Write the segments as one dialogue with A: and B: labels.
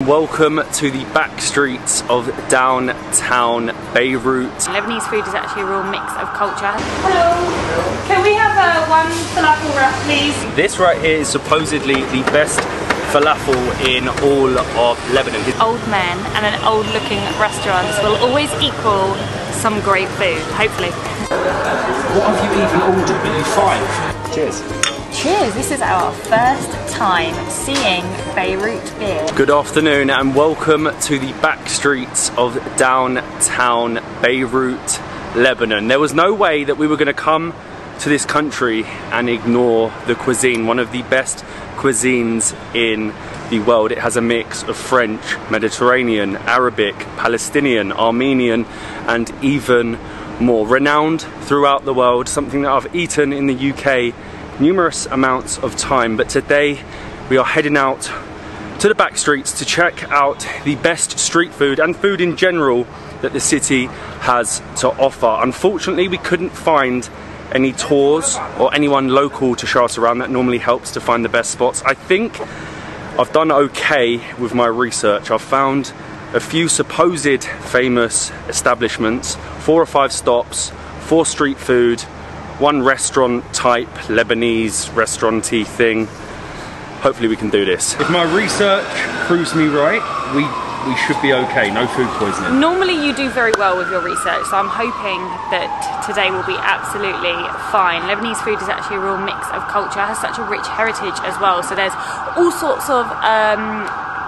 A: welcome to the back streets of downtown Beirut.
B: Lebanese food is actually a real mix of culture. Hello. Can we have one falafel wrap, please?
A: This right here is supposedly the best falafel in all of Lebanon.
B: Old men and an old looking restaurants will always equal some great food, hopefully.
A: What have you even ordered? Will you find? Cheers.
B: Cheers, this is our first time seeing Beirut beer.
A: Good afternoon and welcome to the back streets of downtown Beirut, Lebanon. There was no way that we were going to come to this country and ignore the cuisine, one of the best cuisines in the world. It has a mix of French, Mediterranean, Arabic, Palestinian, Armenian and even more. Renowned throughout the world, something that I've eaten in the UK numerous amounts of time, but today we are heading out to the back streets to check out the best street food and food in general that the city has to offer. Unfortunately, we couldn't find any tours or anyone local to show us around. That normally helps to find the best spots. I think I've done okay with my research. I've found a few supposed famous establishments, 4 or 5 stops, 4 street food, 1 restaurant type Lebanese restaurant-y thing. Hopefully we can do this. If my research proves me right, we should be okay, no food poisoning.
B: Normally you do very well with your research, so I'm hoping that today will be absolutely fine. Lebanese food is actually a real mix of culture, it has such a rich heritage as well, so there's all sorts of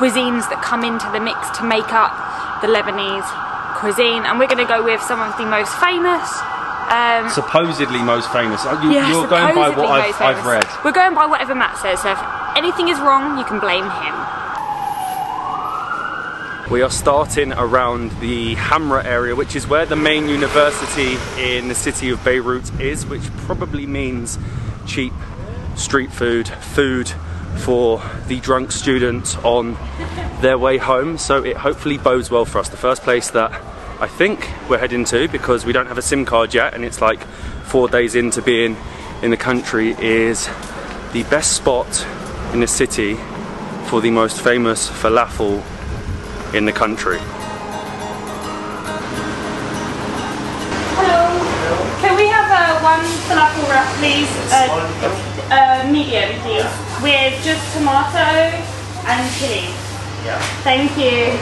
B: cuisines that come into the mix to make up the Lebanese cuisine, and we're going to go with some of the most famous
A: supposedly most famous. You're going by what I've read.
B: We're going by whatever Matt says, so if anything is wrong, you can blame him.
A: We are starting around the Hamra area, which is where the main university in the city of Beirut is, which probably means cheap street food, food for the drunk students on their way home. So it hopefully bodes well for us. The first place that I think we're heading to, because we don't have a SIM card yet and it's like 4 days into being in the country, is the best spot in the city for the most famous falafel in the country.
B: Hello. Can we have one falafel wrap, please? Medium, please, with just tomato and chili.
A: Yeah.
B: Thank you.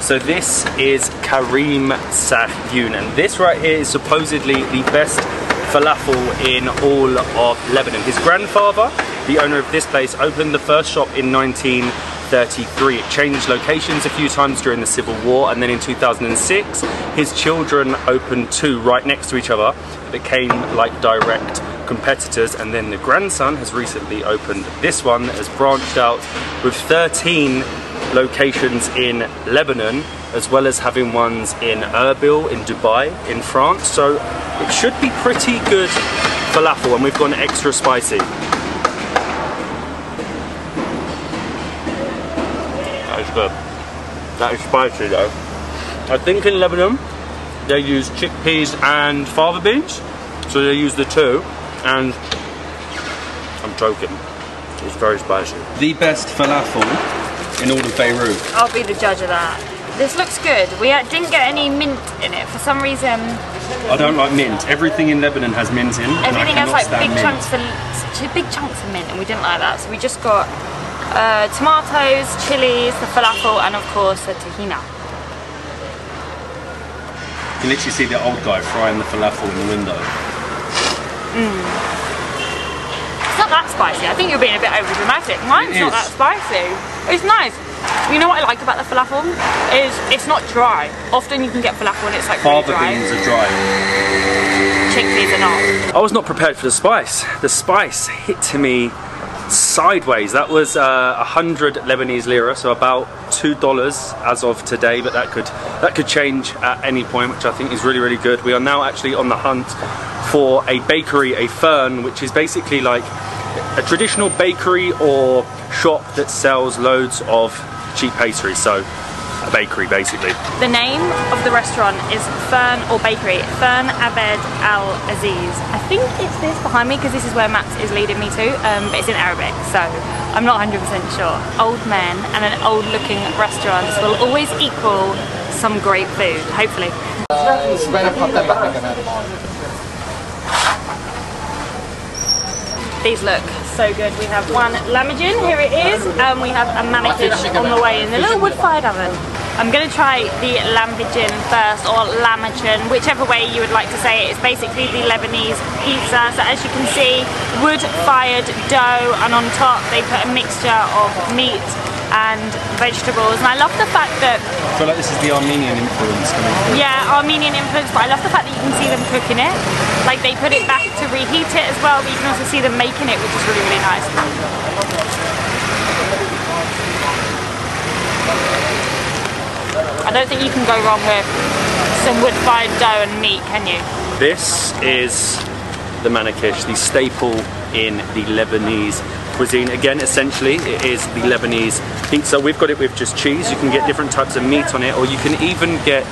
A: So this is Karim Sahyun, and this right here is supposedly the best falafel in all of Lebanon. His grandfather, the owner of this place, opened the first shop in 1933. It changed locations a few times during the Civil War, and then in 2006 his children opened 2 right next to each other that became like direct competitors, and then the grandson has recently opened this one that has branched out with 13 locations in Lebanon, as well as having ones in Erbil, in Dubai, in France. So it should be pretty good falafel, and we've gone extra spicy. That is good. That is spicy though. I think in Lebanon they use chickpeas and fava beans, so they use the 2, and I'm joking, it's very spicy. The best falafel in all of Beirut.
B: I'll be the judge of that. This looks good. We didn't get any mint in it for some reason.
A: I don't like mint. Everything in Lebanon has mint in.
B: Everything has like big chunks of mint, and we didn't like that. So we just got tomatoes, chilies, the falafel, and of course the tahina.
A: You can literally see the old guy frying the falafel in the window.
B: It's not that spicy. I think you're being a bit over dramatic. Mine's not that spicy. It's nice. You know what I like about the falafel? Is it's not dry. Often you can get falafel and it's like really dry.
A: Fava beans are dry.
B: Chickpeas are not.
A: I was not prepared for the spice. The spice hit to me sideways. That was 100 Lebanese lira, so about $2 as of today, but that could change at any point, which I think is really, really good. We are now actually on the hunt for a bakery, a Fern, which is basically like a traditional bakery or shop that sells loads of cheap pastries. So bakery basically.
B: The name of the restaurant is Fern, or bakery, Fern Abed Al Aziz. I think it's this behind me because this is where Maps is leading me to, but it's in Arabic, so I'm not 100% sure. Old men and an old looking restaurant will always equal some great food, hopefully. These look so good. We have one lamajin, here it is, and we have a manikish on the way in the little wood-fired oven. I'm going to try the lamajin first, or lamajin, whichever way you would like to say it. It's basically the Lebanese pizza. So as you can see, wood-fired dough, and on top they put a mixture of meat and vegetables. And I love the fact that...
A: I feel like this is the Armenian influence coming through.
B: Yeah, Armenian influence, but I love the fact that you can see them cooking it. Like, they put it back to reheat it as well, but you can also see them making it, which is really, really nice. I don't think you can go wrong with some wood-fired dough and meat, can you?
A: This is the manikish, the staple in the Lebanese cuisine. Again, essentially, it is the Lebanese pizza. We've got it with just cheese. You can get different types of meat on it, or you can even get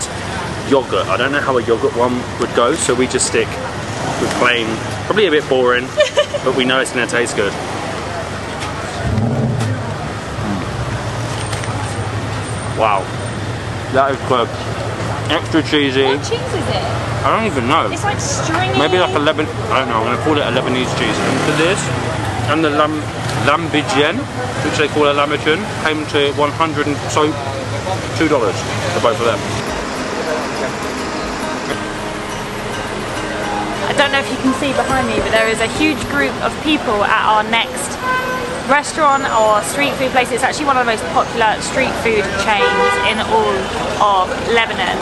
A: yogurt. I don't know how a yogurt one would go, so we just stick with plain, probably a bit boring, but we know it's going to taste good. Wow, that is good. Extra cheesy.
B: What cheese is it?
A: I don't even know.
B: It's like stringy.
A: Maybe like a I don't know, I'm going to call it a Lebanese cheese. And for this, and the lambijen, which they call a lamajin, came to $2 for both of them.
B: I don't know if you can see behind me, but there is a huge group of people at our next restaurant or street food place. It's actually one of the most popular street food chains in all of Lebanon,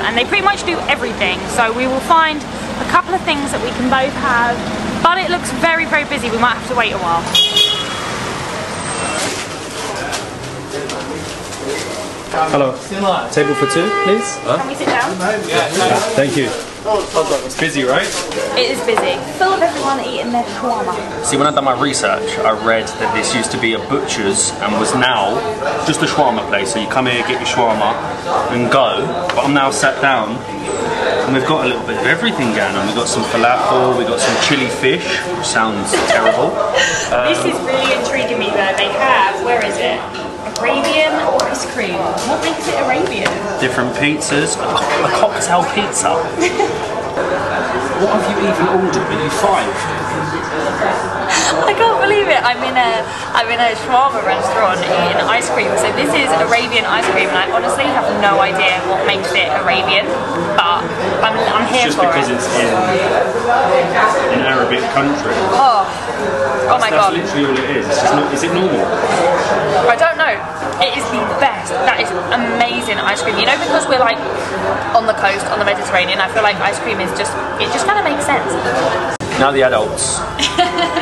B: and they pretty much do everything. So we will find a couple of things that we can both have, but it looks very, very busy. We might have to wait a while.
A: Hello. Table for two, please.
B: Can we sit down?
A: Thank you. It's busy, right?
B: It is busy. Full of everyone eating their shawarma.
A: See, when I done my research, I read that this used to be a butcher's and was now just a shawarma place. So you come here, get your shawarma, and go. But I'm now sat down, and we've got a little bit of everything going on. We've got some falafel, we've got some chili fish, which sounds terrible.
B: This is really intriguing me though. They have, where is it? Arabian ice cream. What makes it Arabian?
A: Different pizzas. A cocktail pizza. What have you even ordered? Are you 5?
B: I can't believe it. I'm in a shawarma restaurant eating ice cream. So this is Arabian ice cream, and I honestly have no idea what makes it Arabian, but I'm here for it.
A: Just because it's in an Arabic country.
B: Oh my god.
A: That's literally all it is. It's just not, is it normal?
B: I don't know. It is the best. That is amazing ice cream. You know, because we're like on the coast, on the Mediterranean, I feel like ice cream is just kind of makes sense.
A: Now the adults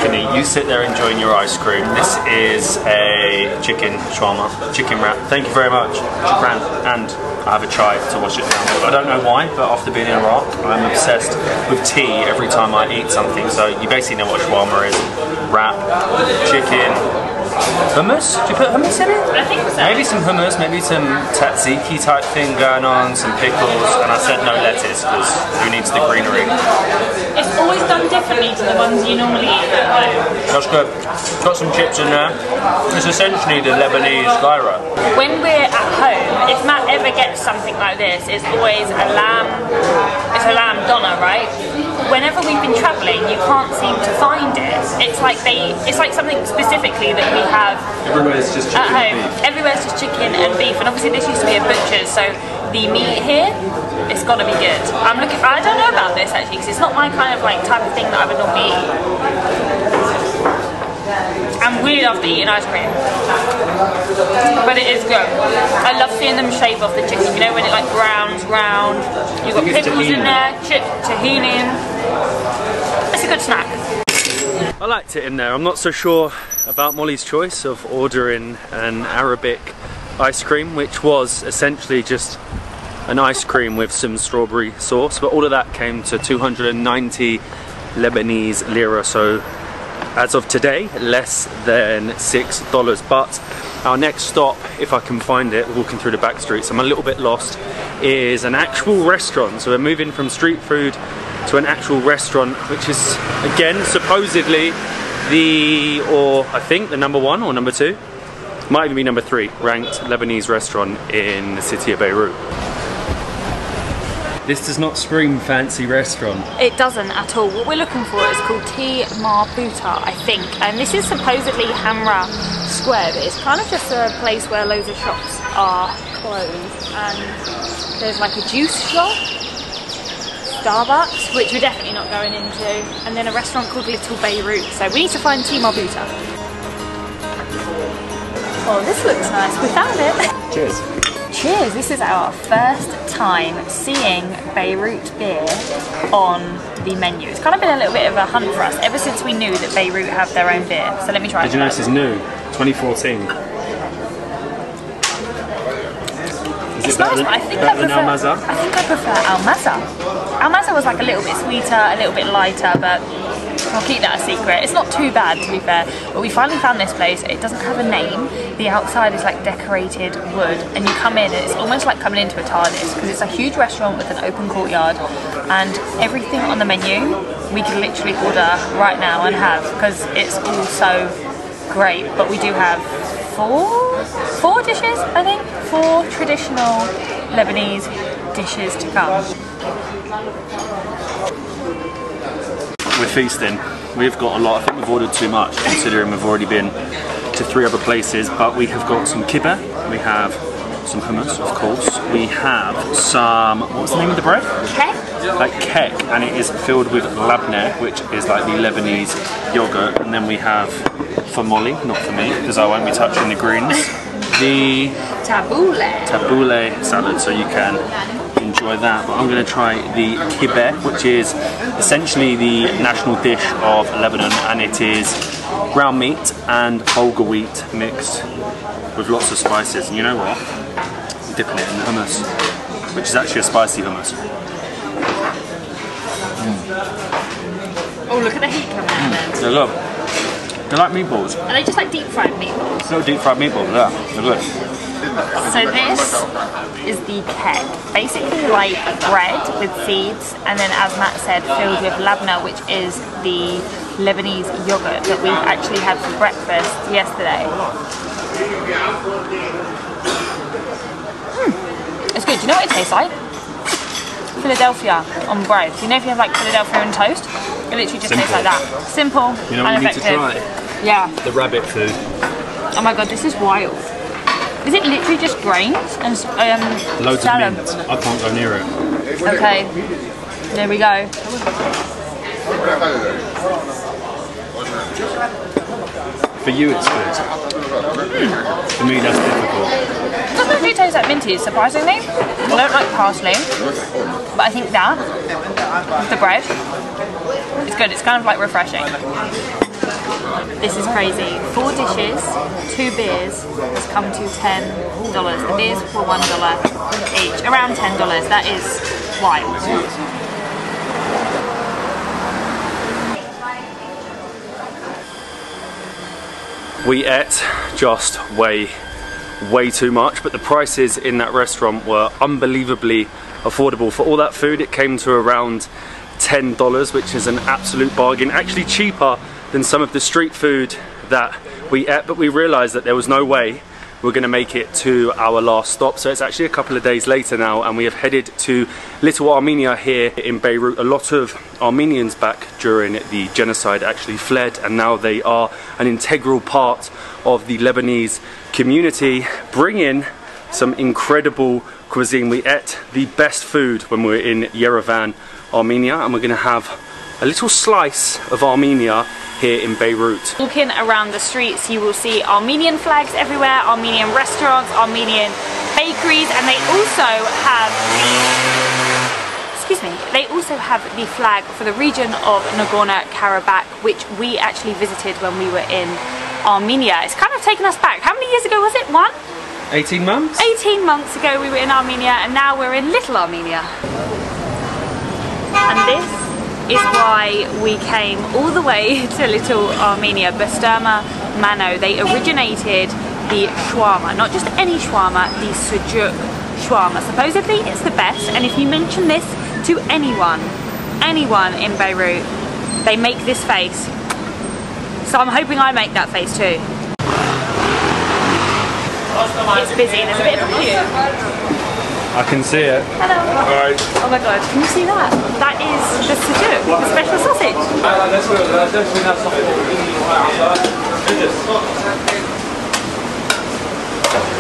A: can eat. You sit there enjoying your ice cream. This is a chicken shawarma, chicken wrap. Thank you very much, shukran. And I have a chai to wash it down with. I don't know why, but after being in Iraq, I'm obsessed with tea every time I eat something. So you basically know what shawarma is. Wrap, chicken, hummus? Do you put hummus in it?
B: I think so.
A: Maybe some hummus, maybe some tzatziki type thing going on, some pickles, and I said no lettuce because who needs the greenery?
B: It's always done differently to the ones you normally eat at home.
A: That's good. Got some chips in there. It's essentially the Lebanese gyro.
B: When we're at home, if Matt ever gets something like this, it's always a lamb. It's a lamb doner, right? Whenever we've been travelling, you can't seem to find it. It's like something specifically that we have
A: Everywhere's just chicken
B: at home.
A: and beef.
B: Everywhere's just chicken and beef, and obviously this used to be a butcher's, so the meat here, it's got to be good. I don't know about this actually, because it's not my kind of like type of thing that I would normally eat. I'm really after eating ice cream, but it is good. I love seeing them shave off the chicken. You know when it like browns round. You've got pickles in there, tahini. It's a good snack.
A: I liked it in there. I'm not so sure about Molly's choice of ordering an Arabic ice cream, which was essentially just an ice cream with some strawberry sauce, but all of that came to 290 Lebanese lira, so as of today less than $6. But Our next stop, if I can find it, walking through the back streets, I'm a little bit lost, is an actual restaurant. So we're moving from street food to an actual restaurant, which is, again, supposedly I think the #1 or #2, might even be #3 ranked Lebanese restaurant in the city of Beirut. This does not scream fancy restaurant.
B: It doesn't at all. What we're looking for is called Tea Marbuta, I think. And this is supposedly Hamra Square, but it's kind of just a place where loads of shops are closed. And there's like a juice shop, Starbucks, which we're definitely not going into, and then a restaurant called Little Beirut. So we need to find Tea Marbuta. Oh, this looks nice. We found it.
A: Cheers.
B: Cheers. This is our first time seeing Beirut beer on the menu. It's kind of been a little bit of a hunt for us ever since we knew that Beirut have their own beer. So let me try it.
A: Did you know this is new? 2014.
B: It's nice, but I think I prefer Al Mazza. Al Mazza was like a little bit sweeter, a little bit lighter, but I'll keep that a secret. It's not too bad, to be fair, but we finally found this place. It doesn't have a name. The outside is like decorated wood, and you come in and it's almost like coming into a TARDIS, because it's a huge restaurant with an open courtyard, and everything on the menu we can literally order right now and have, because it's all so great. But we do have four dishes, I think, 4 traditional Lebanese dishes to come.
A: We're feasting. We've got a lot. I think we've ordered too much, considering we've already been to 3 other places. But we have got some kibbeh, we have some hummus, of course. We have some, what's the name of the bread?
B: Kek.
A: Like kek, and it is filled with labneh, which is like the Lebanese yogurt. And then we have, for Molly, not for me, because I won't be touching the greens, the tabbouleh salad, so you can enjoy that. But I'm going to try the kibbeh, which is essentially the national dish of Lebanon, and it is ground meat and bulgur wheat mixed with lots of spices. And you know what? I'm dipping it in the hummus, which is actually a spicy hummus.
B: Oh, look at the heat coming out there.
A: They're good. They're like meatballs.
B: Are they just like deep fried meatballs?
A: Little deep fried meatballs, yeah. They're good.
B: So this is the kek, basically like bread with seeds, and then, as Matt said, filled with labneh, which is the Lebanese yogurt that we actually had for breakfast yesterday. It's good. Do you know what it tastes like? Philadelphia on bread. You know, if you have like Philadelphia on toast, it literally just tastes like that. Simple,
A: you know what
B: and
A: you need to try?
B: Yeah.
A: The rabbit food.
B: Oh my god, this is wild. Is it literally just grains and
A: loads
B: salad?
A: of mint. I can't go near it.
B: Okay, there we go.
A: For you it's good. For me that's difficult.
B: It doesn't actually taste like minty, surprisingly. I don't like parsley, but I think that, with the bread, it's good. It's kind of like refreshing. This is crazy. 4 dishes, 2 beers has come to $10. The beers were $1 each, around $10. That is wild.
A: We ate just way too much, but the prices in that restaurant were unbelievably affordable. For all that food, it came to around $10, which is an absolute bargain. Actually cheaper than some of the street food that we ate, but we realized that there was no way we're going to make it to our last stop. So it's actually a couple of days later now, and we have headed to Little Armenia here in Beirut. A lot of Armenians back during the genocide actually fled, and now they are an integral part of the Lebanese community, bringing some incredible cuisine. We ate the best food when we were in Yerevan, Armenia, and we're going to have a little slice of Armenia here in Beirut.
B: Walking around the streets, you will see Armenian flags everywhere, Armenian restaurants, Armenian bakeries, and they also have the flag for the region of Nagorno-Karabakh, which we actually visited when we were in Armenia. It's kind of taken us back. How many years ago was it?
A: 18 months?
B: 18 months ago we were in Armenia, and now we're in Little Armenia. And this is why we came all the way to Little Armenia. Basturma Mano, they originated the shawarma. Not just any shawarma, the sujuk shawarma. Supposedly it's the best, and if you mention this to anyone in Beirut, they make this face. So I'm hoping I make that face too. It's busy, there's a bit of a queue.
A: I can see it.
B: Hello.
A: Alright.
B: Oh my god, can you see that? That is the sujuk, the special sausage.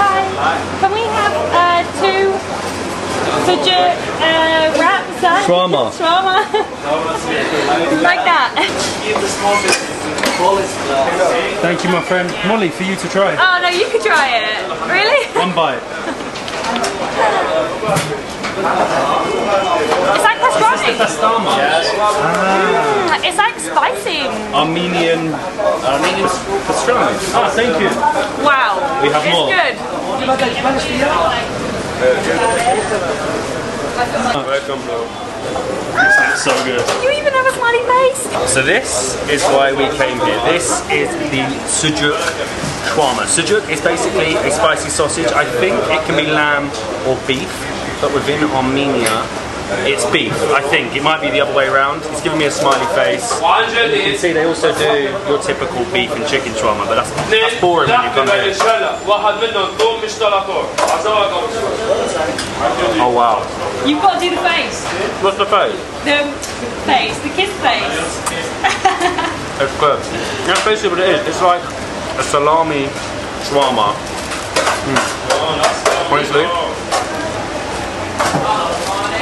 B: Hi. Can we have 2 sujuk wraps?
A: Shawarma.
B: Shawarma. Like that.
A: Thank you, my friend. Molly, for you to try.
B: Oh no, you could try it. Really?
A: One bite.
B: It's like pastrami.
A: Pastrama.
B: It's like spicy.
A: Armenian pastrami. Ah, thank you.
B: Wow.
A: We have more.
B: It's good.
A: Welcome, bro. This so good.
B: You even have a smiley face.
A: So this is why we came here. This is the sujuk shawarma. Sujuk is basically a spicy sausage. I think it can be lamb or beef, but within Armenia, it's beef. I think it might be the other way around. He's giving me a smiley face. And you can see they also do your typical beef and chicken shawarma, but that's boring when you come here. Oh wow.
B: You've got to do the face.
A: What's the face?
B: The face, the kiss face.
A: It's good. That's basically what it is. It's like a salami shawarma. Honestly,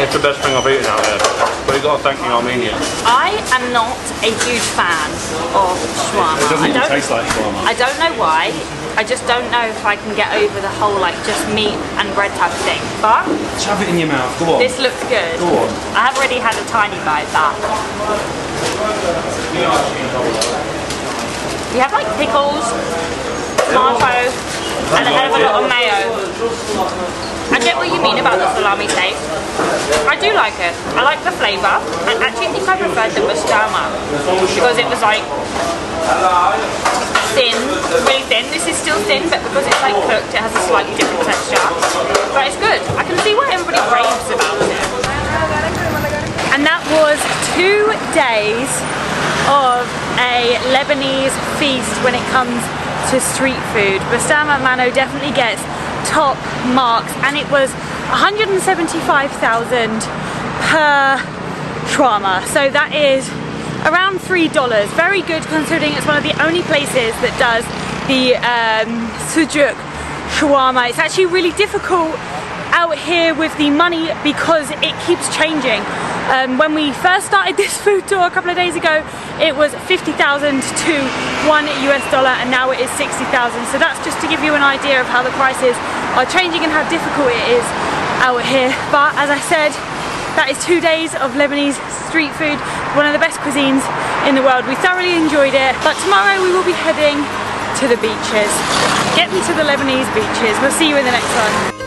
A: it's the best thing I've eaten out here. But you got to thank the Armenians.
B: I am not a huge fan of shawarma.
A: It doesn't even taste like shawarma.
B: I don't know why. I just don't know if I can get over the whole like just meat and bread type of thing. But
A: Shove it in your mouth. Go on.
B: this looks good.
A: Go on.
B: I have already had a tiny bite of that. We have like pickles, tomato, and a hell of a lot of mayo. I get what you mean about the salami steak. I do like it. I like the flavour. I actually think I preferred the pastrama because it was like thin, really thin. This is still thin, but because it's like cooked, it has a slightly different texture. But it's good. I can see why everybody raves about it. And that was 2 days of a Lebanese feast when it comes to street food. Bastama Mano definitely gets top marks, and it was 175,000 per shawarma. So that is around $3. Very good considering it's one of the only places that does the sujuk shawarma. It's actually really difficult out here with the money because it keeps changing. When we first started this food tour a couple of days ago, it was 50,000 to $1 and now it is 60,000. So that's just to give you an idea of how the prices are changing and how difficult it is out here. But as I said, that is 2 days of Lebanese street food, one of the best cuisines in the world. We thoroughly enjoyed it, but tomorrow we will be heading to the beaches. Get me to the Lebanese beaches. We'll see you in the next one.